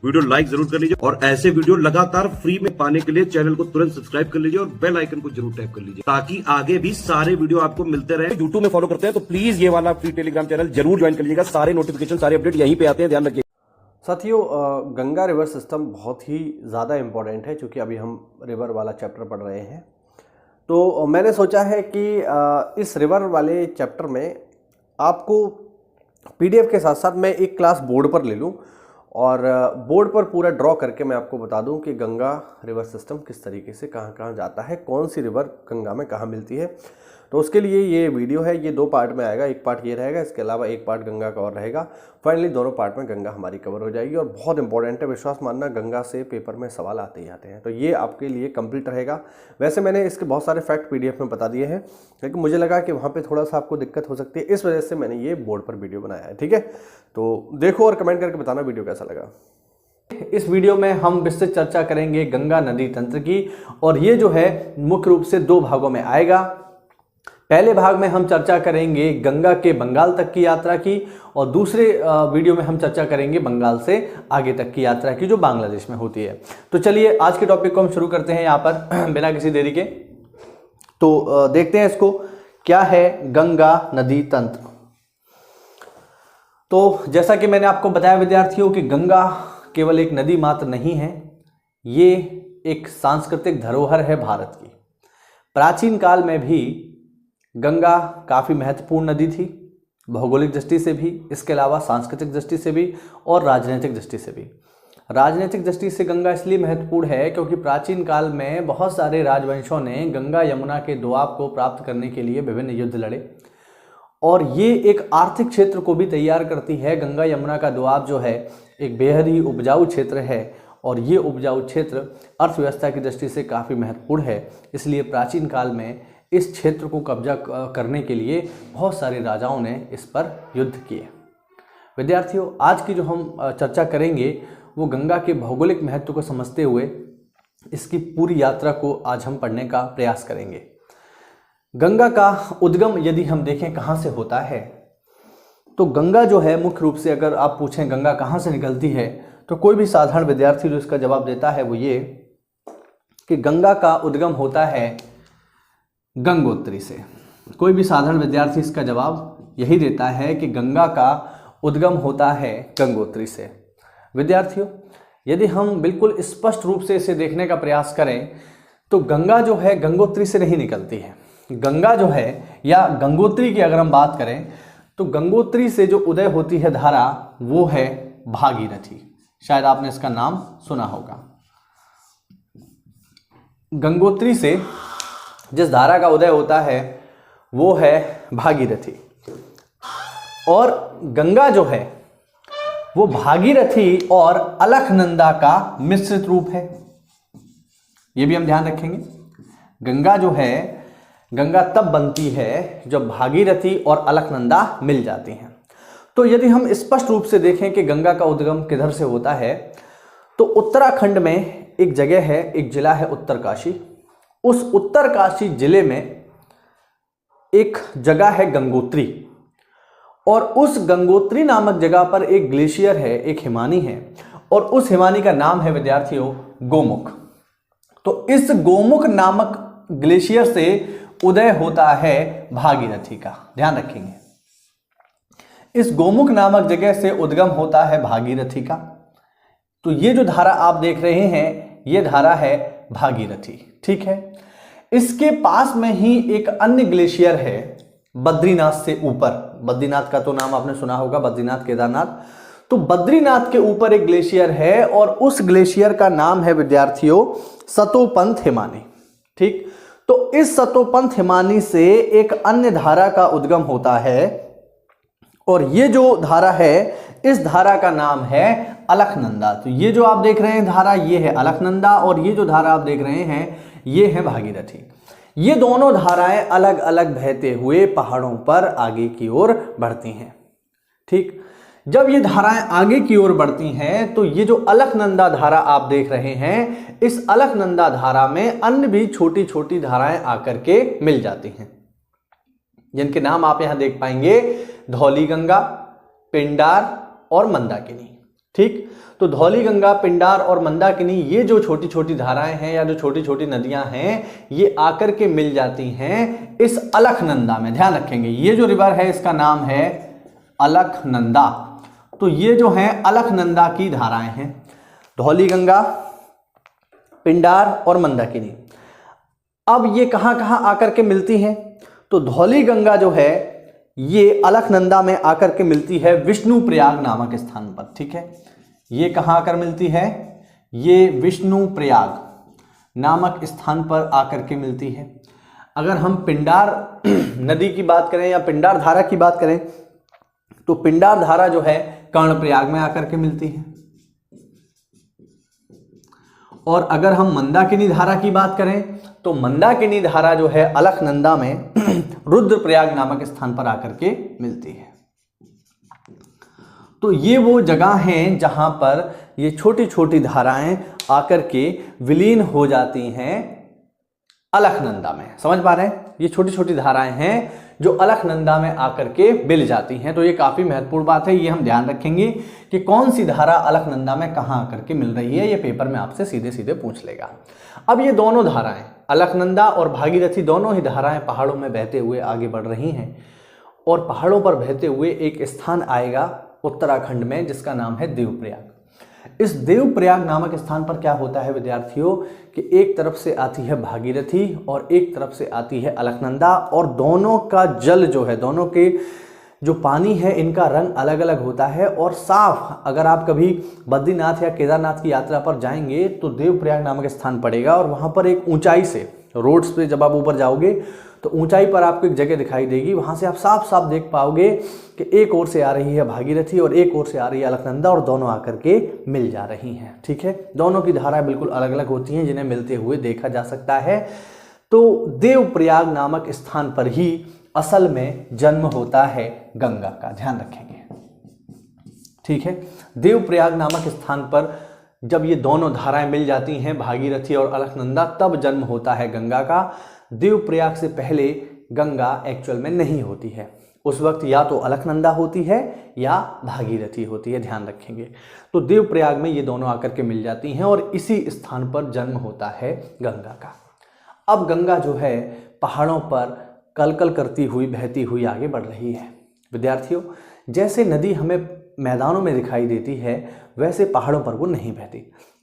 Video like जरूर कर लीजिए और ऐसे वीडियो लगातार फ्री में पाने के लिए चैनल को तुरंत सब्सक्राइब कर लीजिए और बेल आइकन को जरूर टैप कर लीजिए ताकि आगे भी सारे वीडियो आपको मिलते रहे। यूट्यूब में फॉलो करते हैं तो प्लीज ये वाला फ्री टेलीग्राम चैनल जरूर ज्वाइन कर लीजिएगा। सारे नोटिफिकेशन सारे अपडेट यहीं पे आते हैं, ध्यान रखिए। साथियों, गंगा रिवर सिस्टम बहुत ही ज़्यादा इम्पॉर्टेंट है क्योंकि अभी हम रिवर वाला चैप्टर पढ़ रहे हैं। तो मैंने सोचा है कि इस रिवर वाले चैप्टर में आपको पीडीएफ के साथ साथ मैं एक क्लास बोर्ड पर ले लूँ और बोर्ड पर पूरा ड्रॉ करके मैं आपको बता दूं कि गंगा रिवर सिस्टम किस तरीके से कहाँ कहाँ जाता है, कौन सी रिवर गंगा में कहाँ मिलती है। तो उसके लिए ये वीडियो है, ये 2 पार्ट में आएगा। एक पार्ट ये रहेगा, इसके अलावा एक पार्ट गंगा का और रहेगा। फाइनली दोनों पार्ट में गंगा हमारी कवर हो जाएगी और बहुत इंपॉर्टेंट है। विश्वास मानना, गंगा से पेपर में सवाल आते ही आते हैं, तो ये आपके लिए कंप्लीट रहेगा। वैसे मैंने इसके बहुत सारे फैक्ट पीडीएफ में बता दिए हैं, लेकिन मुझे लगा कि वहाँ पर थोड़ा सा आपको दिक्कत हो सकती है, इस वजह से मैंने ये बोर्ड पर वीडियो बनाया है। ठीक है, तो देखो और कमेंट करके बताना वीडियो कैसा लगा। इस वीडियो में हम विस्तृत चर्चा करेंगे गंगा नदी तंत्र की और ये जो है मुख्य रूप से 2 भागों में आएगा। पहले भाग में हम चर्चा करेंगे गंगा के बंगाल तक की यात्रा की और दूसरे वीडियो में हम चर्चा करेंगे बंगाल से आगे तक की यात्रा की जो बांग्लादेश में होती है। तो चलिए आज के टॉपिक को हम शुरू करते हैं यहाँ पर बिना किसी देरी के। तो देखते हैं इसको, क्या है गंगा नदी तंत्र। तो जैसा कि मैंने आपको बताया विद्यार्थियों कि गंगा केवल एक नदी मात्र नहीं है, ये एक सांस्कृतिक धरोहर है भारत की। प्राचीन काल में भी गंगा काफ़ी महत्वपूर्ण नदी थी, भौगोलिक दृष्टि से भी, इसके अलावा सांस्कृतिक दृष्टि से भी और राजनीतिक दृष्टि से भी। राजनीतिक दृष्टि से गंगा इसलिए महत्वपूर्ण है क्योंकि प्राचीन काल में बहुत सारे राजवंशों ने गंगा यमुना के दोआब को प्राप्त करने के लिए विभिन्न युद्ध लड़े और ये एक आर्थिक क्षेत्र को भी तैयार करती है। गंगा यमुना का दोआब जो है एक बेहद ही उपजाऊ क्षेत्र है और ये उपजाऊ क्षेत्र अर्थव्यवस्था की दृष्टि से काफ़ी महत्वपूर्ण है। इसलिए प्राचीन काल में इस क्षेत्र को कब्जा करने के लिए बहुत सारे राजाओं ने इस पर युद्ध किए। विद्यार्थियों, आज की जो हम चर्चा करेंगे वो गंगा के भौगोलिक महत्व को समझते हुए इसकी पूरी यात्रा को आज हम पढ़ने का प्रयास करेंगे। गंगा का उद्गम यदि हम देखें कहाँ से होता है, तो गंगा जो है मुख्य रूप से अगर आप पूछें गंगा कहाँ से निकलती है, तो कोई भी साधारण विद्यार्थी जो इसका जवाब देता है वो ये कि गंगा का उद्गम होता है गंगोत्री से। कोई भी साधारण विद्यार्थी इसका जवाब यही देता है कि गंगा का उद्गम होता है गंगोत्री से। विद्यार्थियों, यदि हम बिल्कुल स्पष्ट रूप से इसे देखने का प्रयास करें तो गंगा जो है गंगोत्री से नहीं निकलती है। गंगा जो है या गंगोत्री की अगर हम बात करें तो गंगोत्री से जो उदय होती है धारा वो है भागीरथी। शायद आपने इसका नाम सुना होगा। गंगोत्री से जिस धारा का उदय होता है वो है भागीरथी और गंगा जो है वो भागीरथी और अलकनंदा का मिश्रित रूप है। ये भी हम ध्यान रखेंगे। गंगा जो है, गंगा तब बनती है जब भागीरथी और अलकनंदा मिल जाती हैं। तो यदि हम स्पष्ट रूप से देखें कि गंगा का उद्गम किधर से होता है, तो उत्तराखंड में एक जगह है, एक जिला है उत्तरकाशी। उस उत्तरकाशी जिले में एक जगह है गंगोत्री और उस गंगोत्री नामक जगह पर एक ग्लेशियर है, एक हिमानी है और उस हिमानी का नाम है विद्यार्थियों गोमुख। तो इस गोमुख नामक ग्लेशियर से उदय होता है भागीरथी का, ध्यान रखेंगे। इस गोमुख नामक जगह से उद्गम होता है भागीरथी का। तो ये जो धारा आप देख रहे हैं ये धारा है भागीरथी, ठीक है। इसके पास में ही एक अन्य ग्लेशियर है बद्रीनाथ से ऊपर। बद्रीनाथ का तो नाम आपने सुना होगा, बद्रीनाथ केदारनाथ। तो बद्रीनाथ के ऊपर एक ग्लेशियर है और उस ग्लेशियर का नाम है विद्यार्थियों सतोपंथ हिमानी, ठीक। तो इस सतोपंथ हिमानी से एक अन्य धारा का उद्गम होता है और ये जो धारा है इस धारा का नाम है अलकनंदा। तो ये जो आप देख रहे हैं धारा, ये है अलकनंदा और ये जो धारा आप देख रहे हैं ये है भागीरथी। ये दोनों धाराएं अलग अलग बहते हुए पहाड़ों पर आगे की ओर बढ़ती हैं, ठीक। जब ये धाराएं आगे की ओर बढ़ती हैं तो ये जो अलकनंदा धारा आप देख रहे हैं, इस अलकनंदा धारा में अन्य भी छोटी छोटी धाराएं आकर के मिल जाती हैं, जिनके नाम आप यहां देख पाएंगे, धौली गंगा, पिंडार और मंदाकिनी, ठीक। तो धौली गंगा, पिंडार और मंदाकिनी, ये जो छोटी छोटी धाराएं हैं या जो छोटी छोटी नदियां हैं, ये आकर के मिल जाती हैं इस अलखनंदा में। ध्यान रखेंगे, ये जो रिवर है इसका नाम है अलखनंदा। तो ये जो है अलखनंदा की धाराएं हैं, धौली गंगा, पिंडार और मंदाकिनी। अब ये कहां कहां आकर के मिलती हैं? तो धौली गंगा जो है ये अलखनंदा में आकर के मिलती है विष्णु प्रयाग नामक स्थान पर। ठीक है, ये कहां आकर मिलती है? ये विष्णु प्रयाग नामक स्थान पर आकर के मिलती है। अगर हम पिंडार नदी की बात करें या पिंडार धारा की बात करें तो पिंडार धारा जो है कर्णप्रयाग में आकर के मिलती है। और अगर हम मंदाकिनी धारा की बात करें तो मंदाकिनी धारा जो है अलखनंदा में रुद्रप्रयाग नामक स्थान पर आकर के मिलती है। तो ये वो जगह हैं जहां पर ये छोटी छोटी धाराएं आकर के विलीन हो जाती हैं अलखनंदा में। समझ पा रहे हैं? ये छोटी छोटी धाराएं हैं जो अलखनंदा में आकर के मिल जाती हैं। तो ये काफी महत्वपूर्ण बात है, ये हम ध्यान रखेंगे कि कौन सी धारा अलखनंदा में कहां आकर के मिल रही है। ये पेपर में आपसे सीधे सीधे पूछ लेगा। अब ये दोनों धाराएं अलखनंदा और भागीरथी, दोनों ही धाराएं पहाड़ों में बहते हुए आगे बढ़ रही हैं और पहाड़ों पर बहते हुए एक स्थान आएगा उत्तराखंड में जिसका नाम है देवप्रयाग। इस देवप्रयाग नामक स्थान पर क्या होता है विद्यार्थियों कि एक तरफ से आती है भागीरथी और एक तरफ से आती है अलखनंदा, और दोनों का जल जो है, दोनों के जो पानी है, इनका रंग अलग अलग होता है और साफ। अगर आप कभी बद्रीनाथ या केदारनाथ की यात्रा पर जाएंगे तो देवप्रयाग नामक स्थान पड़ेगा और वहाँ पर एक ऊंचाई से, रोड्स पे जब आप ऊपर जाओगे तो ऊंचाई पर आपको एक जगह दिखाई देगी, वहाँ से आप साफ साफ देख पाओगे कि एक ओर से आ रही है भागीरथी और एक ओर से आ रही है अलखनंदा और दोनों आकर के मिल जा रही हैं। ठीक है, दोनों की धाराएं बिल्कुल अलग अलग होती हैं जिन्हें मिलते हुए देखा जा सकता है। तो देवप्रयाग नामक स्थान पर ही असल में जन्म होता है गंगा का, ध्यान रखेंगे। ठीक है, देवप्रयाग नामक स्थान पर जब ये दोनों धाराएं मिल जाती हैं भागीरथी और अलखनंदा, तब जन्म होता है गंगा का। देवप्रयाग से पहले गंगा एक्चुअल में नहीं होती है, उस वक्त या तो अलखनंदा होती है या भागीरथी होती है, ध्यान रखेंगे। तो देवप्रयाग में ये दोनों आकर के मिल जाती हैं और इसी स्थान पर जन्म होता है गंगा का। अब गंगा जो है पहाड़ों पर कलकल करती हुई, बहती हुई आगे बढ़ रही है। विद्यार्थियों, जैसे नदी हमें मैदानों में दिखाई देती है वैसे पहाड़ों पर वो नहीं बहती।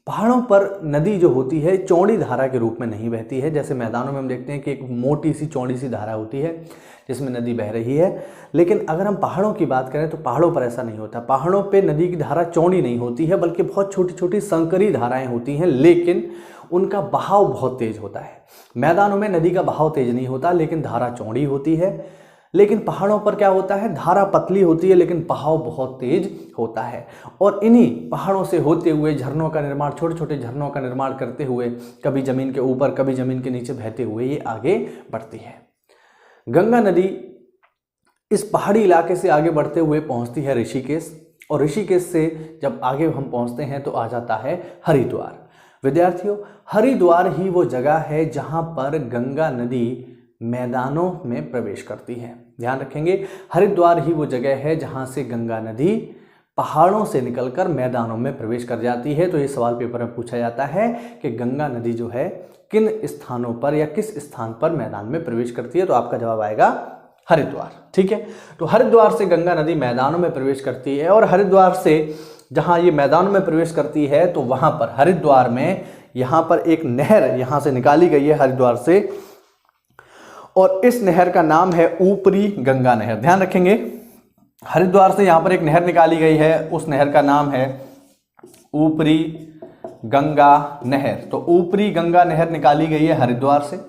पहाड़ों पर नदी जो होती है चौड़ी धारा के रूप में नहीं बहती है। जैसे मैदानों में हम देखते हैं कि एक मोटी सी चौड़ी सी धारा होती है जिसमें नदी बह रही है, लेकिन अगर हम पहाड़ों की बात करें तो पहाड़ों पर ऐसा नहीं होता। पहाड़ों पे नदी की धारा चौड़ी नहीं होती है बल्कि बहुत छोटी छोटी संकरी धाराएं होती हैं, लेकिन उनका बहाव बहुत तेज होता है। मैदानों में नदी का बहाव तेज नहीं होता लेकिन धारा चौड़ी होती है, लेकिन पहाड़ों पर क्या होता है, धारा पतली होती है लेकिन बहाव बहुत तेज होता है। और इन्हीं पहाड़ों से होते हुए झरनों का निर्माण, छोटे छोटे झरनों का निर्माण करते हुए कभी जमीन के ऊपर कभी जमीन के नीचे बहते हुए ये आगे बढ़ती है। गंगा नदी इस पहाड़ी इलाके से आगे बढ़ते हुए पहुंचती है ऋषिकेश, और ऋषिकेश से जब आगे हम पहुंचते हैं तो आ जाता है हरिद्वार। विद्यार्थियों, हरिद्वार ही वो जगह है जहां पर गंगा नदी मैदानों में प्रवेश करती है। ध्यान रखेंगे, हरिद्वार ही वो जगह है जहां से गंगा नदी पहाड़ों से निकलकर मैदानों में प्रवेश कर जाती है। तो ये सवाल पेपर में पूछा जाता है कि गंगा नदी जो है किन स्थानों पर या किस स्थान पर मैदान में प्रवेश करती है, तो आपका जवाब आएगा हरिद्वार। ठीक है, तो हरिद्वार से गंगा नदी मैदानों में प्रवेश करती है और हरिद्वार से जहां ये मैदानों में प्रवेश करती है तो वहां पर हरिद्वार में यहां पर एक नहर यहां से निकाली गई है हरिद्वार से, और इस नहर का नाम है ऊपरी गंगा नहर। ध्यान रखेंगे, हरिद्वार से यहां पर एक नहर निकाली गई है, उस नहर का नाम है ऊपरी गंगा नहर। तो ऊपरी गंगा नहर निकाली गई है हरिद्वार से।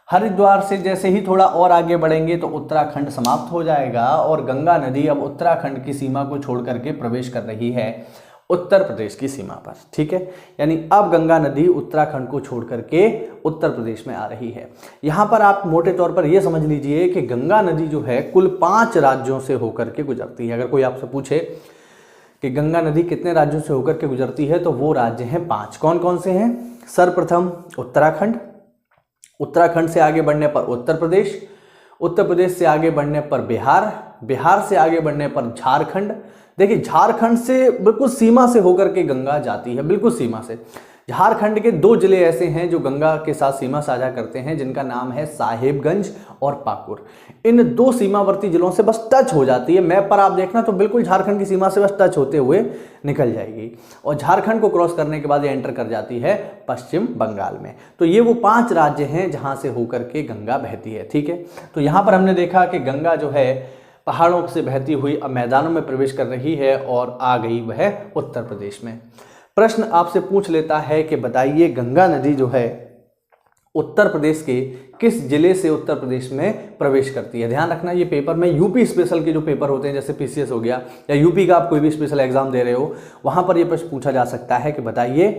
हरिद्वार से जैसे ही थोड़ा और आगे बढ़ेंगे तो उत्तराखंड समाप्त हो जाएगा और गंगा नदी अब उत्तराखंड की सीमा को छोड़ करके प्रवेश कर रही है उत्तर प्रदेश की सीमा पर। ठीक है, यानी अब गंगा नदी उत्तराखंड को छोड़ करके उत्तर प्रदेश में आ रही है। यहाँ पर आप मोटे तौर पर यह समझ लीजिए कि गंगा नदी जो है कुल 5 राज्यों से होकर के गुजरती है। अगर कोई आपसे पूछे कि गंगा नदी कितने राज्यों से होकर के गुजरती है तो वो राज्य हैं 5। कौन कौन से हैं? सर्वप्रथम उत्तराखंड, उत्तराखंड से आगे बढ़ने पर उत्तर प्रदेश, उत्तर प्रदेश से आगे बढ़ने पर बिहार, बिहार से आगे बढ़ने पर झारखंड। देखिए झारखंड से बिल्कुल सीमा से होकर के गंगा जाती है, बिल्कुल सीमा से। झारखंड के 2 जिले ऐसे हैं जो गंगा के साथ सीमा साझा करते हैं, जिनका नाम है साहेबगंज और पाकुर। इन 2 सीमावर्ती जिलों से बस टच हो जाती है, मैप पर आप देखना तो बिल्कुल झारखंड की सीमा से बस टच होते हुए निकल जाएगी और झारखंड को क्रॉस करने के बाद ये एंटर कर जाती है पश्चिम बंगाल में। तो ये वो 5 राज्य हैं जहां से होकर के गंगा बहती है, ठीक है। तो यहां पर हमने देखा कि गंगा जो है पहाड़ों से बहती हुई अब मैदानों में प्रवेश कर रही है और आ गई वह उत्तर प्रदेश में। प्रश्न आपसे पूछ लेता है कि बताइए गंगा नदी जो है उत्तर प्रदेश के किस जिले से उत्तर प्रदेश में प्रवेश करती है। ध्यान रखना ये पेपर में यूपी स्पेशल के जो पेपर होते हैं जैसे पीसीएस हो गया या यूपी का आप कोई भी स्पेशल एग्जाम दे रहे हो, वहां पर यह प्रश्न पूछा जा सकता है कि बताइए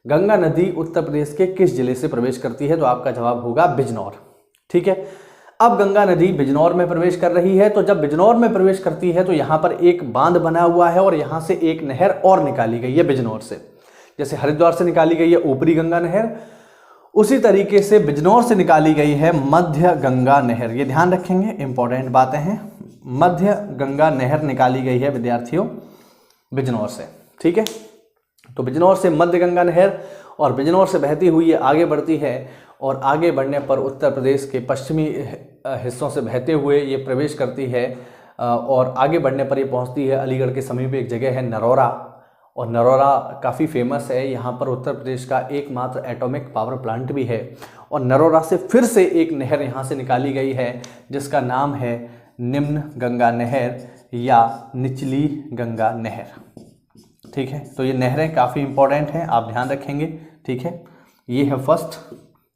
गंगा नदी उत्तर प्रदेश के किस जिले से प्रवेश करती है। तो आपका जवाब होगा बिजनौर, ठीक है। अब गंगा नदी बिजनौर में प्रवेश कर रही है, तो जब बिजनौर में प्रवेश करती है तो यहां पर एक बांध बना हुआ है और यहां से एक नहर और निकाली गई है बिजनौर से। जैसे हरिद्वार से निकाली गई है ऊपरी गंगा नहर, उसी तरीके से बिजनौर से निकाली गई है मध्य गंगा नहर। ये ध्यान रखेंगे, इंपॉर्टेंट बातें हैं। मध्य गंगा नहर निकाली गई है विद्यार्थियों बिजनौर से, ठीक है। तो बिजनौर से मध्य गंगा नहर और बिजनौर से बहती हुई ये आगे बढ़ती है और आगे बढ़ने पर उत्तर प्रदेश के पश्चिमी हिस्सों से बहते हुए ये प्रवेश करती है और आगे बढ़ने पर ये पहुंचती है अलीगढ़ के समीप एक जगह है नरौरा, और नरौरा काफ़ी फेमस है। यहाँ पर उत्तर प्रदेश का एकमात्र एटॉमिक पावर प्लांट भी है और नरौरा से फिर से एक नहर यहाँ से निकाली गई है जिसका नाम है निम्न गंगा नहर या निचली गंगा नहर, ठीक है। तो ये नहरें काफ़ी इंपॉर्टेंट हैं, आप ध्यान रखेंगे, ठीक है। ये है फर्स्ट,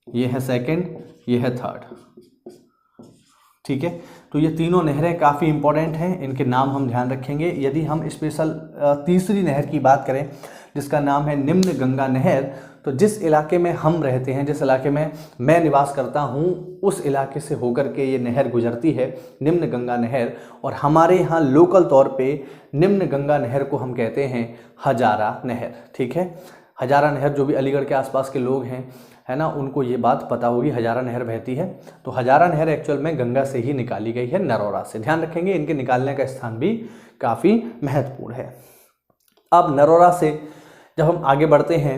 ये है सेकंड, ये है थर्ड, ठीक है। तो ये तीनों नहरें काफ़ी इंपॉर्टेंट हैं, इनके नाम हम ध्यान रखेंगे। यदि हम स्पेशल तीसरी नहर की बात करें जिसका नाम है निम्न गंगा नहर, तो जिस इलाके में हम रहते हैं, जिस इलाके में मैं निवास करता हूँ, उस इलाके से होकर के ये नहर गुजरती है निम्न गंगा नहर। और हमारे यहाँ लोकल तौर पे निम्न गंगा नहर को हम कहते हैं हजारा नहर, ठीक है। हजारा नहर जो भी अलीगढ़ के आसपास के लोग हैं, है ना, उनको ये बात पता होगी हजारा नहर बहती है। तो हजारा नहर एक्चुअल में गंगा से ही निकाली गई है, नरौरा से। ध्यान रखेंगे, इनके निकालने का स्थान भी काफ़ी महत्वपूर्ण है। अब नरौरा से जब हम आगे बढ़ते हैं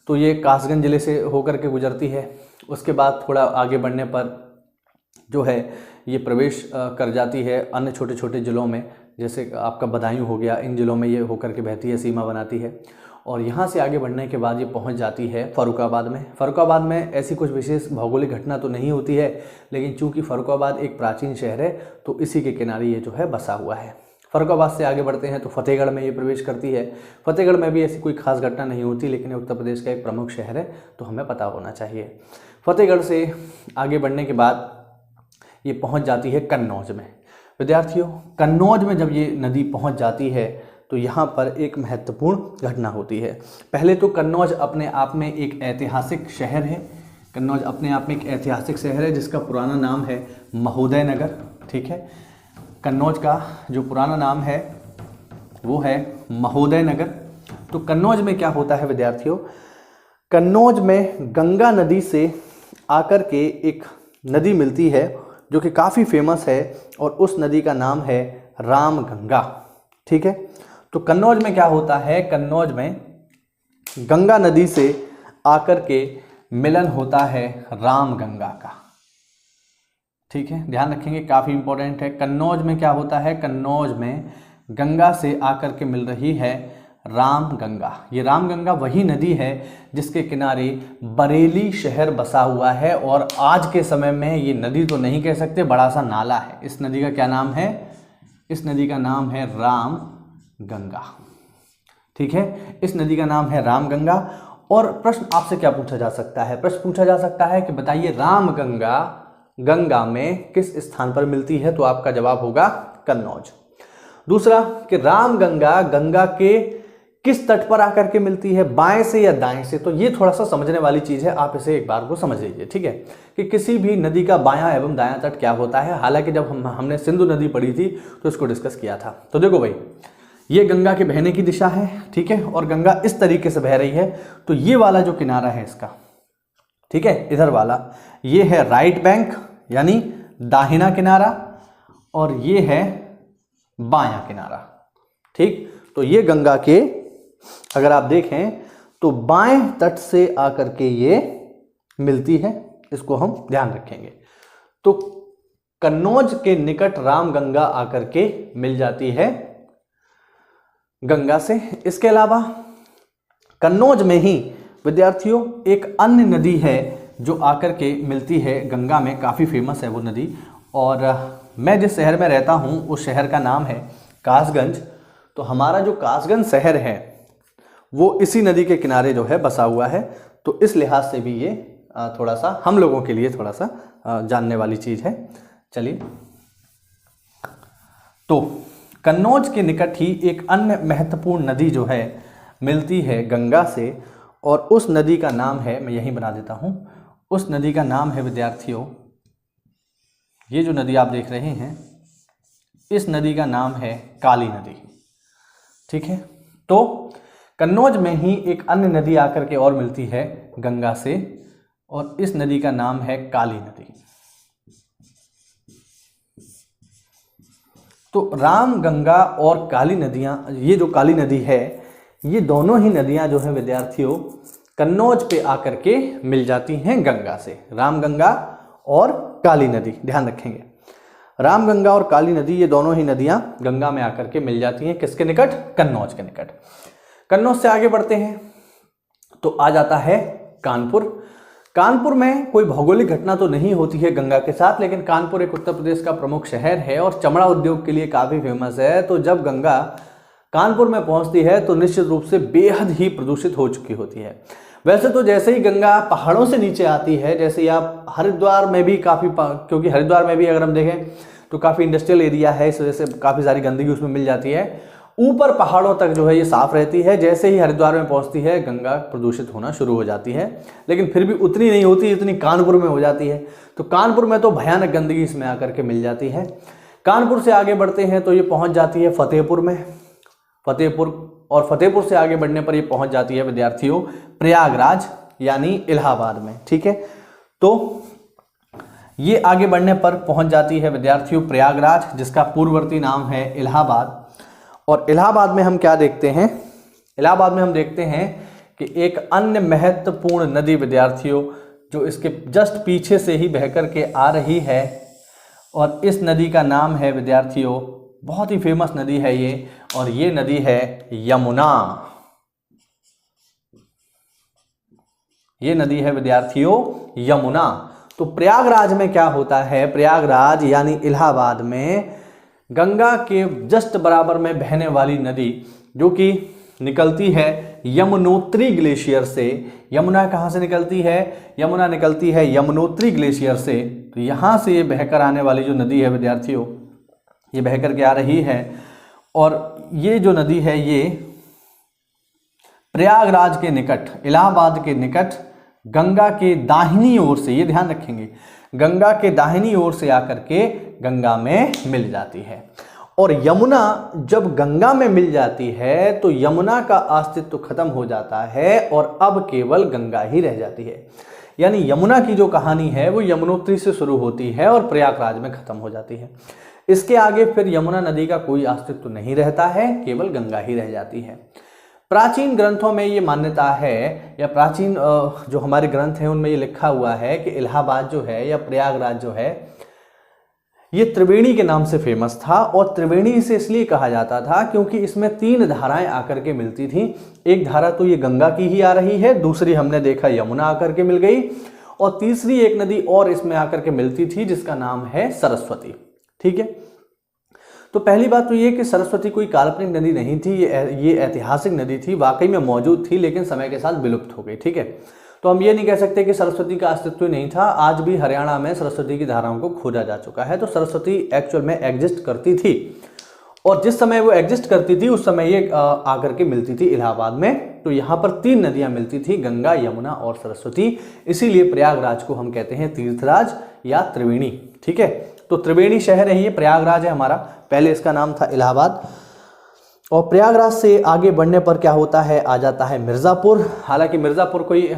तो ये कासगंज जिले से होकर के गुजरती है। उसके बाद थोड़ा आगे बढ़ने पर जो है ये प्रवेश कर जाती है अन्य छोटे छोटे ज़िलों में, जैसे आपका बदायूं हो गया, इन ज़िलों में ये होकर के बहती है, सीमा बनाती है। और यहाँ से आगे बढ़ने के बाद ये पहुँच जाती है फर्रुखाबाद में। फर्रुखाबाद में ऐसी कुछ विशेष भौगोलिक घटना तो नहीं होती है, लेकिन चूंकि फर्रुखाबाद एक प्राचीन शहर है तो इसी के किनारे ये जो है बसा हुआ है। फर्रुखाबाद से आगे बढ़ते हैं तो फतेहगढ़ में ये प्रवेश करती है। फतेहगढ़ में भी ऐसी कोई खास घटना नहीं होती, लेकिन उत्तर प्रदेश का एक प्रमुख शहर है तो हमें पता होना चाहिए। फतेहगढ़ से आगे बढ़ने के बाद ये पहुँच जाती है कन्नौज में। विद्यार्थियों, कन्नौज में जब ये नदी पहुँच जाती है तो यहाँ पर एक महत्वपूर्ण घटना होती है। पहले तो कन्नौज अपने आप में एक ऐतिहासिक शहर है। कन्नौज अपने आप में एक ऐतिहासिक शहर है जिसका पुराना नाम है महोदय नगर, ठीक है। कन्नौज का जो पुराना नाम है वो है महोदय नगर। तो कन्नौज में क्या होता है विद्यार्थियों, कन्नौज में गंगा नदी से आकर के एक नदी मिलती है जो कि काफ़ी फेमस है और उस नदी का नाम है रामगंगा, ठीक है। तो कन्नौज में क्या होता है, कन्नौज में गंगा नदी से आकर के मिलन होता है रामगंगा का, ठीक है। ध्यान रखेंगे, काफ़ी इंपॉर्टेंट है। कन्नौज में क्या होता है, कन्नौज में गंगा से आकर के मिल रही है रामगंगा। ये रामगंगा वही नदी है जिसके किनारे बरेली शहर बसा हुआ है और आज के समय में ये नदी तो नहीं कह सकते, बड़ा सा नाला है। इस नदी का क्या नाम है, इस नदी का नाम है रामगंगा, ठीक है। इस नदी का नाम है रामगंगा। और प्रश्न आपसे क्या पूछा जा सकता है, प्रश्न पूछा जा सकता है कि बताइए रामगंगा गंगा में किस स्थान पर मिलती है। तो आपका जवाब होगा कन्नौज। दूसरा कि रामगंगा गंगा के किस तट पर आकर के मिलती है, बाएं से या दाएं से। तो ये थोड़ा सा समझने वाली चीज़ है, आप इसे एक बार को समझ लीजिए, ठीक है, कि किसी भी नदी का बायां एवं दायां तट क्या होता है। हालांकि जब हमने सिंधु नदी पढ़ी थी तो इसको डिस्कस किया था। तो देखो भाई, ये गंगा के बहने की दिशा है, ठीक है, और गंगा इस तरीके से बह रही है। तो ये वाला जो किनारा है इसका, ठीक है, इधर वाला, ये है राइट बैंक यानी दाहिना किनारा, और ये है बायां किनारा। ठीक, तो ये गंगा के अगर आप देखें तो बाएं तट से आकर के ये मिलती है, इसको हम ध्यान रखेंगे। तो कन्नौज के निकट रामगंगा आकर के मिल जाती है गंगा से। इसके अलावा कन्नौज में ही विद्यार्थियों एक अन्य नदी है जो आकर के मिलती है गंगा में, काफ़ी फेमस है वो नदी, और मैं जिस शहर में रहता हूँ उस शहर का नाम है कासगंज। तो हमारा जो कासगंज शहर है वो इसी नदी के किनारे जो है बसा हुआ है। तो इस लिहाज से भी ये थोड़ा सा हम लोगों के लिए थोड़ा सा जानने वाली चीज़ है। चलिए, तो कन्नौज के निकट ही एक अन्य महत्वपूर्ण नदी जो है मिलती है गंगा से, और उस नदी का नाम है, मैं यहीं बना देता हूँ, उस नदी का नाम है विद्यार्थियों, ये जो नदी आप देख रहे हैं इस नदी का नाम है काली नदी। ठीक है, तो कन्नौज में ही एक अन्य नदी आकर के और मिलती है गंगा से, और इस नदी का नाम है काली नदी। तो राम गंगा और काली नदियाँ, ये जो काली नदी है, ये दोनों ही नदियाँ जो है विद्यार्थियों कन्नौज पे आकर के मिल जाती हैं गंगा से। रामगंगा और काली नदी, ध्यान रखेंगे, रामगंगा और काली नदी ये दोनों ही नदियाँ गंगा में आकर के मिल जाती हैं किसके निकट? कन्नौज के निकट। कन्नौज से आगे बढ़ते हैं तो आ जाता है कानपुर। कानपुर में कोई भौगोलिक घटना तो नहीं होती है गंगा के साथ, लेकिन कानपुर एक उत्तर प्रदेश का प्रमुख शहर है और चमड़ा उद्योग के लिए काफ़ी फेमस है। तो जब गंगा कानपुर में पहुंचती है तो निश्चित रूप से बेहद ही प्रदूषित हो चुकी होती है। वैसे तो जैसे ही गंगा पहाड़ों से नीचे आती है, जैसे ही आप हरिद्वार में भी काफ़ी, क्योंकि हरिद्वार में भी अगर हम देखें तो काफ़ी इंडस्ट्रियल एरिया है, इस वजह से काफ़ी सारी गंदगी उसमें मिल जाती है। ऊपर पहाड़ों तक जो है ये साफ रहती है, जैसे ही हरिद्वार में पहुंचती है गंगा प्रदूषित होना शुरू हो जाती है, लेकिन फिर भी उतनी नहीं होती जितनी कानपुर में हो जाती है। तो कानपुर में तो भयानक गंदगी इसमें आकर के मिल जाती है। कानपुर से आगे बढ़ते हैं तो ये पहुंच जाती है फतेहपुर में, और फतेहपुर से आगे बढ़ने पर ये पहुंच जाती है विद्यार्थियों प्रयागराज यानी इलाहाबाद में। ठीक है, तो ये आगे बढ़ने पर पहुंच जाती है विद्यार्थियों प्रयागराज, जिसका पूर्ववर्ती नाम है इलाहाबाद। और इलाहाबाद में हम क्या देखते हैं? इलाहाबाद में हम देखते हैं कि एक अन्य महत्वपूर्ण नदी विद्यार्थियों जो इसके जस्ट पीछे से ही बहकर के आ रही है, और इस नदी का नाम है विद्यार्थियों, बहुत ही फेमस नदी है ये, और ये नदी है यमुना। ये नदी है विद्यार्थियों यमुना। तो प्रयागराज में क्या होता है? प्रयागराज यानी इलाहाबाद में गंगा के जस्ट बराबर में बहने वाली नदी जो कि निकलती है यमुनोत्री ग्लेशियर से। यमुना कहाँ से निकलती है? यमुना निकलती है यमुनोत्री ग्लेशियर से। तो यहाँ से ये बहकर आने वाली जो नदी है विद्यार्थियों, ये बहकर के आ रही है, और ये जो नदी है ये प्रयागराज के निकट, इलाहाबाद के निकट गंगा के दाहिनी ओर से, ये ध्यान रखेंगे, गंगा के दाहिनी ओर से आकर के गंगा में मिल जाती है। और यमुना जब गंगा में मिल जाती है तो यमुना का अस्तित्व खत्म हो जाता है और अब केवल गंगा ही रह जाती है। यानी यमुना की जो कहानी है वो यमुनोत्री से शुरू होती है और प्रयागराज में खत्म हो जाती है। इसके आगे फिर यमुना नदी का कोई अस्तित्व नहीं रहता है, केवल गंगा ही रह जाती है। प्राचीन ग्रंथों में ये मान्यता है, या प्राचीन जो हमारे ग्रंथ हैं उनमें ये लिखा हुआ है कि इलाहाबाद जो है या प्रयागराज जो है ये त्रिवेणी के नाम से फेमस था। और त्रिवेणी इसे इसलिए कहा जाता था क्योंकि इसमें 3 धाराएं आकर के मिलती थी। एक धारा तो ये गंगा की ही आ रही है, दूसरी हमने देखा यमुना आकर के मिल गई, और तीसरी एक नदी और इसमें आकर के मिलती थी जिसका नाम है सरस्वती। ठीक है, तो पहली बात तो ये कि सरस्वती कोई काल्पनिक नदी नहीं थी, ये ऐतिहासिक नदी थी, वाकई में मौजूद थी, लेकिन समय के साथ विलुप्त हो गई। ठीक है, तो हम ये नहीं कह सकते कि सरस्वती का अस्तित्व नहीं था। आज भी हरियाणा में सरस्वती की धाराओं को खोजा जा चुका है। तो सरस्वती एक्चुअल में एग्जिस्ट करती थी, और जिस समय वो एग्जिस्ट करती थी उस समय ये आकर के मिलती थी इलाहाबाद में। तो यहाँ पर 3 नदियाँ मिलती थी, गंगा, यमुना और सरस्वती। इसीलिए प्रयागराज को हम कहते हैं तीर्थराज या त्रिवेणी। ठीक है, तो त्रिवेणी शहर है ये, प्रयागराज है हमारा, पहले इसका नाम था इलाहाबाद। और प्रयागराज से आगे बढ़ने पर क्या होता है? आ जाता है मिर्ज़ापुर। हालांकि मिर्ज़ापुर कोई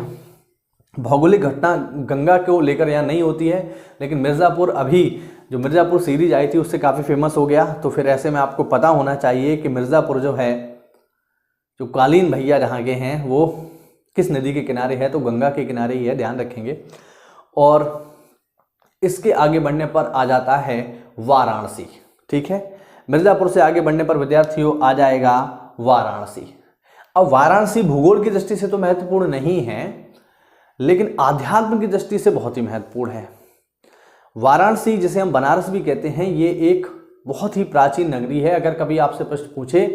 भौगोलिक घटना गंगा को लेकर यहाँ नहीं होती है, लेकिन मिर्ज़ापुर अभी जो मिर्ज़ापुर सीरीज आई थी उससे काफ़ी फेमस हो गया। तो फिर ऐसे में आपको पता होना चाहिए कि मिर्ज़ापुर जो है, जो कालीन भैया जहाँ के हैं वो किस नदी के किनारे है, तो गंगा के किनारे ही है, ध्यान रखेंगे। और इसके आगे बढ़ने पर आ जाता है वाराणसी। ठीक है, मिर्ज़ापुर से आगे बढ़ने पर विद्यार्थियों आ जाएगा वाराणसी। अब वाराणसी भूगोल की दृष्टि से तो महत्वपूर्ण नहीं है, लेकिन आध्यात्म की दृष्टि से बहुत ही महत्वपूर्ण है। वाराणसी, जिसे हम बनारस भी कहते हैं, ये एक बहुत ही प्राचीन नगरी है। अगर कभी आपसे प्रश्न पूछे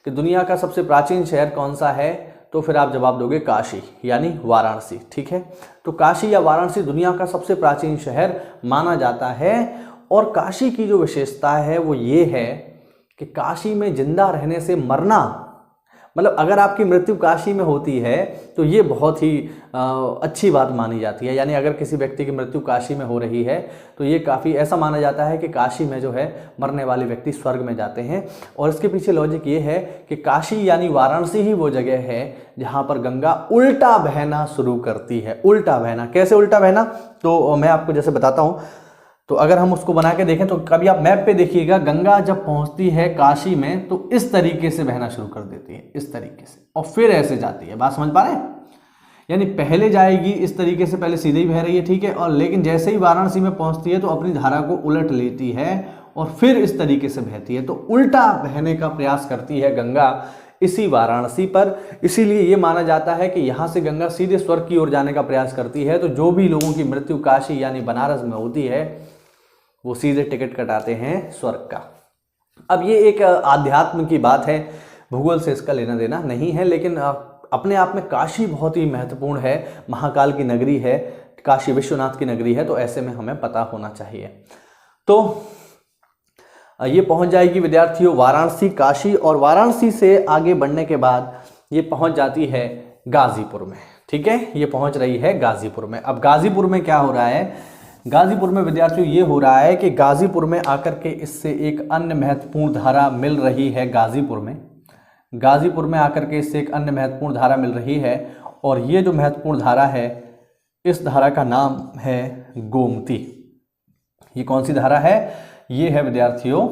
कि दुनिया का सबसे प्राचीन शहर कौन सा है, तो फिर आप जवाब दोगे काशी, यानी वाराणसी। ठीक है, तो काशी या वाराणसी दुनिया का सबसे प्राचीन शहर माना जाता है। और काशी की जो विशेषता है वो ये है कि काशी में जिंदा रहने से मरना, मतलब अगर आपकी मृत्यु काशी में होती है तो ये बहुत ही अच्छी बात मानी जाती है। यानी अगर किसी व्यक्ति की मृत्यु काशी में हो रही है तो ये काफ़ी ऐसा माना जाता है कि काशी में जो है मरने वाले व्यक्ति स्वर्ग में जाते हैं। और इसके पीछे लॉजिक ये है कि काशी यानी वाराणसी ही वो जगह है जहाँ पर गंगा उल्टा बहना शुरू करती है। उल्टा बहना, कैसे उल्टा बहना, तो मैं आपको जैसे बताता हूँ। तो अगर हम उसको बना के देखें तो कभी आप मैप पे देखिएगा, गंगा जब पहुंचती है काशी में तो इस तरीके से बहना शुरू कर देती है, इस तरीके से, और फिर ऐसे जाती है। बात समझ पा रहे हैं? यानी पहले जाएगी इस तरीके से, पहले सीधे ही बह रही है, ठीक है, और लेकिन जैसे ही वाराणसी में पहुंचती है तो अपनी धारा को उलट लेती है और फिर इस तरीके से बहती है। तो उल्टा बहने का प्रयास करती है गंगा इसी वाराणसी पर। इसीलिए ये माना जाता है कि यहाँ से गंगा सीधे स्वर्ग की ओर जाने का प्रयास करती है। तो जो भी लोगों की मृत्यु काशी यानी बनारस में होती है वो सीधे टिकट कटाते हैं स्वर्ग का। अब ये एक आध्यात्म की बात है, भूगोल से इसका लेना देना नहीं है, लेकिन अपने आप में काशी बहुत ही महत्वपूर्ण है। महाकाल की नगरी है, काशी विश्वनाथ की नगरी है, तो ऐसे में हमें पता होना चाहिए। तो ये पहुंच जाएगी विद्यार्थियों वाराणसी, काशी, और वाराणसी से आगे बढ़ने के बाद ये पहुंच जाती है गाजीपुर में। ठीक है, ये पहुंच रही है गाजीपुर में। अब गाजीपुर में क्या हो रहा है, गाजीपुर में विद्यार्थियों ये हो रहा है कि गाजीपुर में आकर के इससे एक अन्य महत्वपूर्ण धारा मिल रही है। गाजीपुर में आकर के इससे एक अन्य महत्वपूर्ण धारा मिल रही है, और ये जो महत्वपूर्ण धारा है, इस धारा का नाम है गोमती। ये कौन सी धारा है, ये है विद्यार्थियों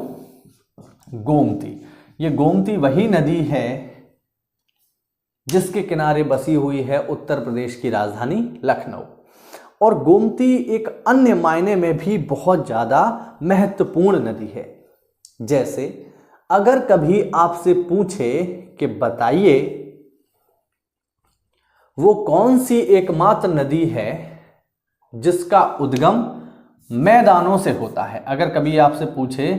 गोमती। ये गोमती वही नदी है जिसके किनारे बसी हुई है उत्तर प्रदेश की राजधानी लखनऊ। और गोमती एक अन्य मायने में भी बहुत ज़्यादा महत्वपूर्ण नदी है। जैसे अगर कभी आपसे पूछे कि बताइए वो कौन सी एकमात्र नदी है जिसका उद्गम मैदानों से होता है, अगर कभी आपसे पूछे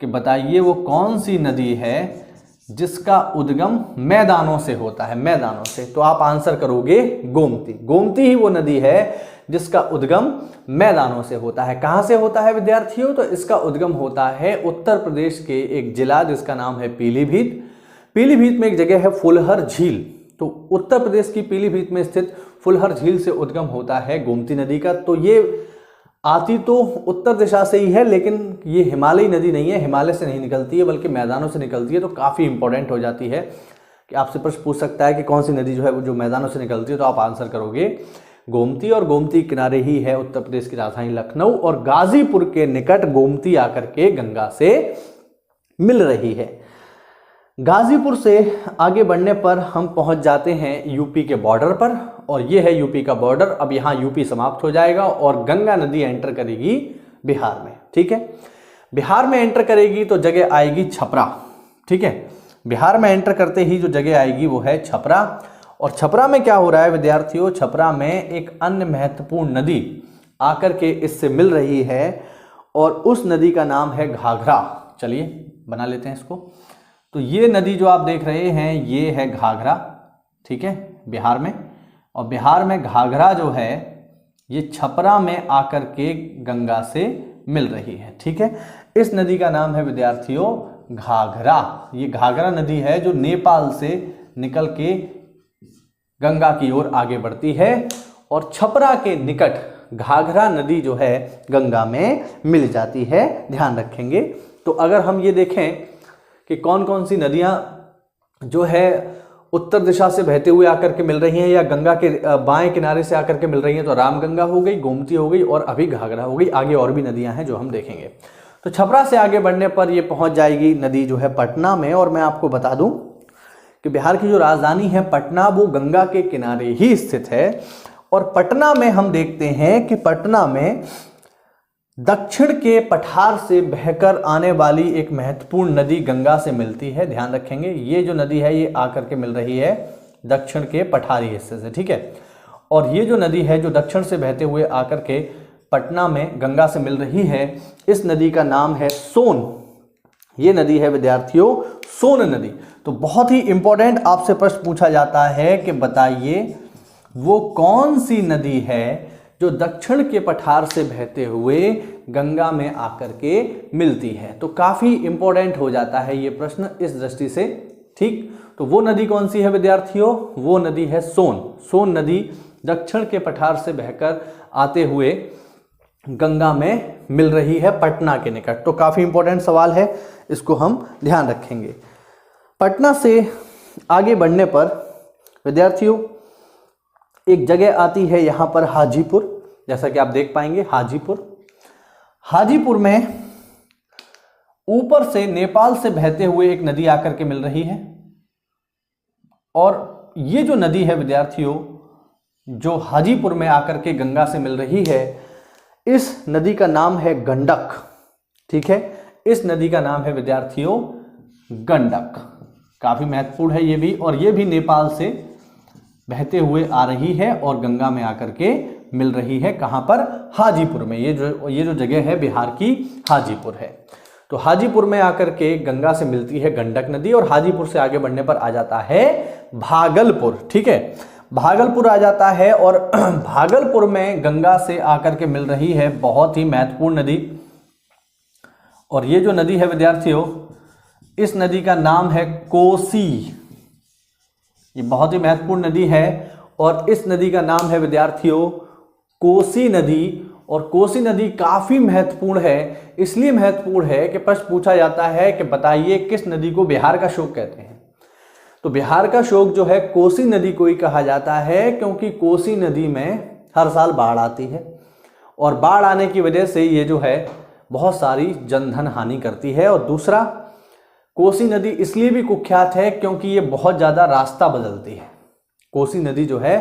कि बताइए वो कौन सी नदी है जिसका उद्गम मैदानों से होता है, मैदानों से, तो आप आंसर करोगे गोमती। गोमती ही वो नदी है जिसका उद्गम मैदानों से होता है। कहां से होता है विद्यार्थियों, तो इसका उद्गम होता है उत्तर प्रदेश के एक जिला जिसका नाम है पीलीभीत। पीलीभीत में एक जगह है फुलहर झील, तो उत्तर प्रदेश की पीलीभीत में स्थित फुलहर झील से उद्गम होता है गोमती नदी का। तो ये आती तो उत्तर दिशा से ही है, लेकिन ये हिमालयी नदी नहीं है, हिमालय से नहीं निकलती है बल्कि मैदानों से निकलती है। तो काफ़ी इंपॉर्टेंट हो जाती है कि आपसे प्रश्न पूछ सकता है कि कौन सी नदी जो है वो जो मैदानों से निकलती है, तो आप आंसर करोगे गोमती। और गोमती किनारे ही है उत्तर प्रदेश की राजधानी लखनऊ, और गाजीपुर के निकट गोमती आकर के गंगा से मिल रही है। गाजीपुर से आगे बढ़ने पर हम पहुंच जाते हैं यूपी के बॉर्डर पर, और ये है यूपी का बॉर्डर। अब यहाँ यूपी समाप्त हो जाएगा और गंगा नदी एंटर करेगी बिहार में। ठीक है, बिहार में एंटर करेगी तो जगह आएगी छपरा। ठीक है, बिहार में एंटर करते ही जो जगह आएगी वो है छपरा। और छपरा में क्या हो रहा है विद्यार्थियों, छपरा में एक अन्य महत्वपूर्ण नदी आकर के इससे मिल रही है, और उस नदी का नाम है घाघरा। चलिए बना लेते हैं इसको। तो ये नदी जो आप देख रहे हैं ये है घाघरा। ठीक है, बिहार में, और बिहार में घाघरा जो है ये छपरा में आकर के गंगा से मिल रही है। ठीक है, इस नदी का नाम है विद्यार्थियों घाघरा। ये घाघरा नदी है जो नेपाल से निकल के गंगा की ओर आगे बढ़ती है, और छपरा के निकट घाघरा नदी जो है गंगा में मिल जाती है। ध्यान रखेंगे। तो अगर हम ये देखें कि कौन कौन सी नदियां जो है उत्तर दिशा से बहते हुए आकर के मिल रही हैं या गंगा के बाएं किनारे से आकर के मिल रही हैं तो रामगंगा हो गई, गोमती हो गई और अभी घाघरा हो गई। आगे और भी नदियां हैं जो हम देखेंगे। तो छपरा से आगे बढ़ने पर ये पहुंच जाएगी नदी जो है पटना में। और मैं आपको बता दूं कि बिहार की जो राजधानी है पटना, वो गंगा के किनारे ही स्थित है। और पटना में हम देखते हैं कि पटना में दक्षिण के पठार से बहकर आने वाली एक महत्वपूर्ण नदी गंगा से मिलती है। ध्यान रखेंगे, ये जो नदी है ये आकर के मिल रही है दक्षिण के पठारी हिस्से से, ठीक है। और ये जो नदी है जो दक्षिण से बहते हुए आकर के पटना में गंगा से मिल रही है, इस नदी का नाम है सोन। ये नदी है विद्यार्थियों सोन नदी। तो बहुत ही इंपॉर्टेंट आपसे प्रश्न पूछा जाता है कि बताइए वो कौन सी नदी है जो दक्षिण के पठार से बहते हुए गंगा में आकर के मिलती है। तो काफी इंपॉर्टेंट हो जाता है ये प्रश्न इस दृष्टि से, ठीक। तो वो नदी कौन सी है विद्यार्थियों? वो नदी है सोन। सोन नदी दक्षिण के पठार से बहकर आते हुए गंगा में मिल रही है पटना के निकट। तो काफी इंपॉर्टेंट सवाल है, इसको हम ध्यान रखेंगे। पटना से आगे बढ़ने पर विद्यार्थियों एक जगह आती है यहां पर हाजीपुर, जैसा कि आप देख पाएंगे हाजीपुर। हाजीपुर में ऊपर से नेपाल से बहते हुए एक नदी आकर के मिल रही है। और ये जो नदी है विद्यार्थियों जो हाजीपुर में आकर के गंगा से मिल रही है, इस नदी का नाम है गंडक, ठीक है। इस नदी का नाम है विद्यार्थियों गंडक। काफी महत्वपूर्ण है ये भी। और ये भी नेपाल से बहते हुए आ रही है और गंगा में आकर के मिल रही है। कहां पर? हाजीपुर में। ये जो जगह है बिहार की हाजीपुर है। तो हाजीपुर में आकर के गंगा से मिलती है गंडक नदी। और हाजीपुर से आगे बढ़ने पर आ जाता है भागलपुर, ठीक है। भागलपुर आ जाता है और भागलपुर में गंगा से आकर के मिल रही है बहुत ही महत्वपूर्ण नदी। और ये जो नदी है विद्यार्थियों, इस नदी का नाम है कोसी। ये बहुत ही महत्वपूर्ण नदी है और इस नदी का नाम है विद्यार्थियों कोसी नदी। और कोसी नदी काफी महत्वपूर्ण है। इसलिए महत्वपूर्ण है कि प्रश्न पूछा जाता है कि बताइए किस नदी को बिहार का शोक कहते हैं। तो बिहार का शोक जो है कोसी नदी को ही कहा जाता है, क्योंकि कोसी नदी में हर साल बाढ़ आती है और बाढ़ आने की वजह से ये जो है बहुत सारी जनधन हानि करती है। और दूसरा, कोसी नदी इसलिए भी कुख्यात है क्योंकि ये बहुत ज़्यादा रास्ता बदलती है। कोसी नदी जो है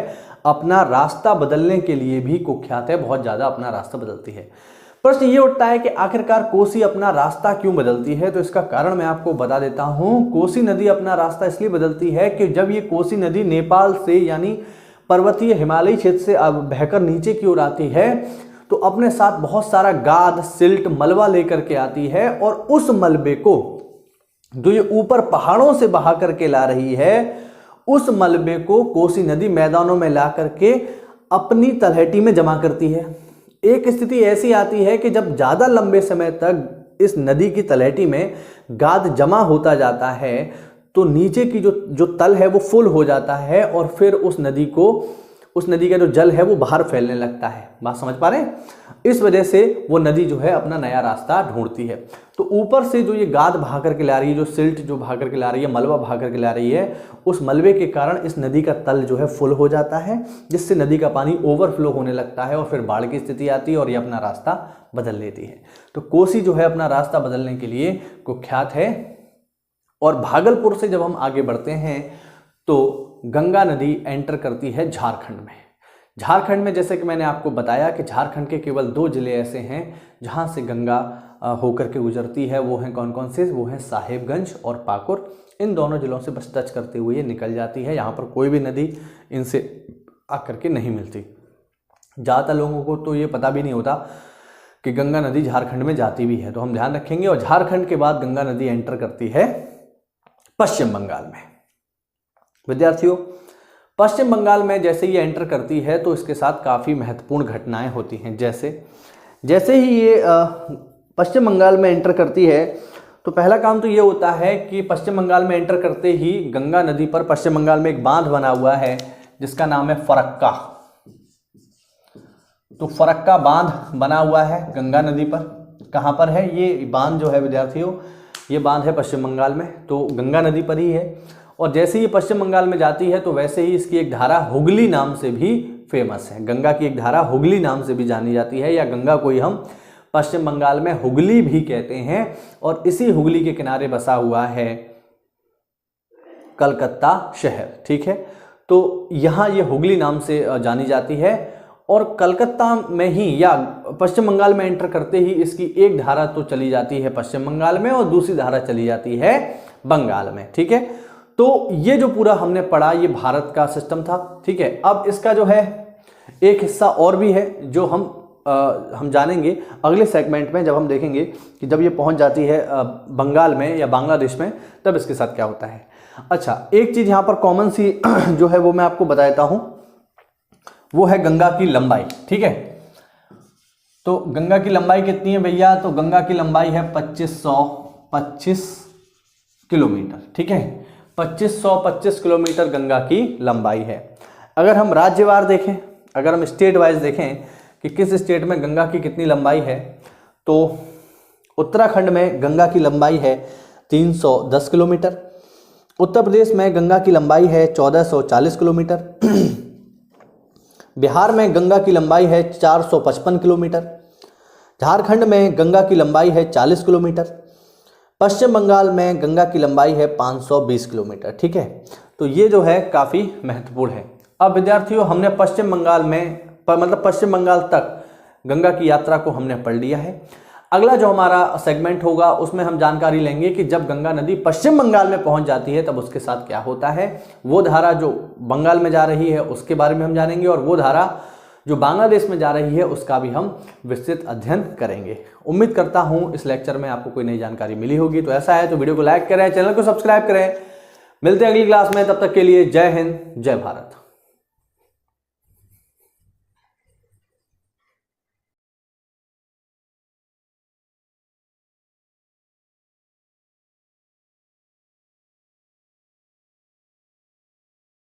अपना रास्ता बदलने के लिए भी कुख्यात है, बहुत ज़्यादा अपना रास्ता बदलती है। प्रश्न ये उठता है कि आखिरकार कोसी अपना रास्ता क्यों बदलती है? तो इसका कारण मैं आपको बता देता हूं। कोसी नदी अपना रास्ता इसलिए बदलती है कि जब ये कोसी नदी नेपाल से यानी पर्वतीय हिमालयी क्षेत्र से बहकर नीचे की ओर आती है तो अपने साथ बहुत सारा गाद, सिल्ट, मलबा लेकर के आती है। और उस मलबे को जो ये ऊपर पहाड़ों से बहा करके ला रही है, उस मलबे को कोसी नदी मैदानों में ला करके अपनी तलहटी में जमा करती है। एक स्थिति ऐसी आती है कि जब ज़्यादा लंबे समय तक इस नदी की तलहटी में गाद जमा होता जाता है तो नीचे की जो तल है वो फुल हो जाता है और फिर उस नदी का जो जल है वो बाहर फैलने लगता है। बात समझ पा रहे हैं? इस वजह से वो नदी जो है अपना नया रास्ता ढूंढती है। तो ऊपर से जो ये गाद बहा करके ला रही है, जो सिल्ट जो बहा करके ला रही है, मलबा बहा करके ला रही है, उस मलबे के कारण इस नदी का तल जो है फुल हो जाता है, जिससे नदी का पानी ओवरफ्लो होने लगता है और फिर बाढ़ की स्थिति आती है और ये अपना रास्ता बदल लेती है। तो कोसी जो है अपना रास्ता बदलने के लिए कुख्यात है। और भागलपुर से जब हम आगे बढ़ते हैं तो गंगा नदी एंटर करती है झारखंड में। झारखंड में जैसे कि मैंने आपको बताया कि झारखंड के केवल 2 जिले ऐसे हैं जहां से गंगा होकर के गुजरती है। वो हैं कौन कौन से? वो हैं साहेबगंज और पाकुर। इन दोनों जिलों से बस टच करते हुए ये निकल जाती है। यहाँ पर कोई भी नदी इनसे आकर के नहीं मिलती। ज़्यादातर लोगों को तो ये पता भी नहीं होता कि गंगा नदी झारखंड में जाती भी है, तो हम ध्यान रखेंगे। और झारखंड के बाद गंगा नदी एंटर करती है पश्चिम बंगाल में। विद्यार्थियों, पश्चिम बंगाल में जैसे ये एंटर करती है तो इसके साथ काफ़ी महत्वपूर्ण घटनाएं होती हैं। जैसे ही ये पश्चिम बंगाल में एंटर करती है तो पहला काम तो ये होता है कि पश्चिम बंगाल में एंटर करते ही गंगा नदी पर पश्चिम बंगाल में एक बांध बना हुआ है जिसका नाम है फरक्का। तो फरक्का बांध बना हुआ है गंगा नदी पर। कहाँ पर है ये बांध जो है विद्यार्थियों? ये बांध है पश्चिम बंगाल में, तो गंगा नदी पर ही है। और जैसे ही पश्चिम बंगाल में जाती है तो वैसे ही इसकी एक धारा हुगली नाम से भी फेमस है। गंगा की एक धारा हुगली नाम से भी जानी जाती है, या गंगा को ही हम पश्चिम बंगाल में हुगली भी कहते हैं। और इसी हुगली के किनारे बसा हुआ है कलकत्ता शहर, ठीक है। तो यहाँ ये हुगली नाम से जानी जाती है और कलकत्ता में ही या पश्चिम बंगाल में एंटर करते ही इसकी एक धारा तो चली जाती है पश्चिम बंगाल में और दूसरी धारा चली जाती है बंगाल में, ठीक है। तो ये जो पूरा हमने पढ़ा ये भारत का सिस्टम था, ठीक है। अब इसका जो है एक हिस्सा और भी है जो हम जानेंगे अगले सेगमेंट में, जब हम देखेंगे कि जब ये पहुंच जाती है बंगाल में या बांग्लादेश में तब इसके साथ क्या होता है। अच्छा, एक चीज यहां पर कॉमन सी जो है वो मैं आपको बताता हूं, वो है गंगा की लंबाई, ठीक है। तो गंगा की लंबाई कितनी है भैया? तो गंगा की लंबाई है 2525 किलोमीटर, ठीक है। 2525 किलोमीटर गंगा की लंबाई है। अगर हम राज्यवार देखें, अगर हम स्टेट वाइज देखें कि किस स्टेट में गंगा की कितनी लंबाई है, तो उत्तराखंड में गंगा की लंबाई है 310 किलोमीटर, उत्तर प्रदेश में गंगा की लंबाई है 1440 किलोमीटर, बिहार में गंगा की लंबाई है 455 किलोमीटर, झारखंड में गंगा की लंबाई है 40 किलोमीटर, पश्चिम बंगाल में गंगा की लंबाई है 520 किलोमीटर, ठीक है। तो ये जो है काफ़ी महत्वपूर्ण है। अब विद्यार्थियों, हमने पश्चिम बंगाल में मतलब पश्चिम बंगाल तक गंगा की यात्रा को हमने पढ़ लिया है। अगला जो हमारा सेगमेंट होगा उसमें हम जानकारी लेंगे कि जब गंगा नदी पश्चिम बंगाल में पहुंच जाती है तब उसके साथ क्या होता है। वो धारा जो बंगाल में जा रही है उसके बारे में हम जानेंगे और वो धारा जो बांग्लादेश में जा रही है उसका भी हम विस्तृत अध्ययन करेंगे। उम्मीद करता हूं इस लेक्चर में आपको कोई नई जानकारी मिली होगी। तो ऐसा है तो वीडियो को लाइक करें, चैनल को सब्सक्राइब करें। मिलते हैं अगली क्लास में, तब तक के लिए जय हिंद, जय भारत।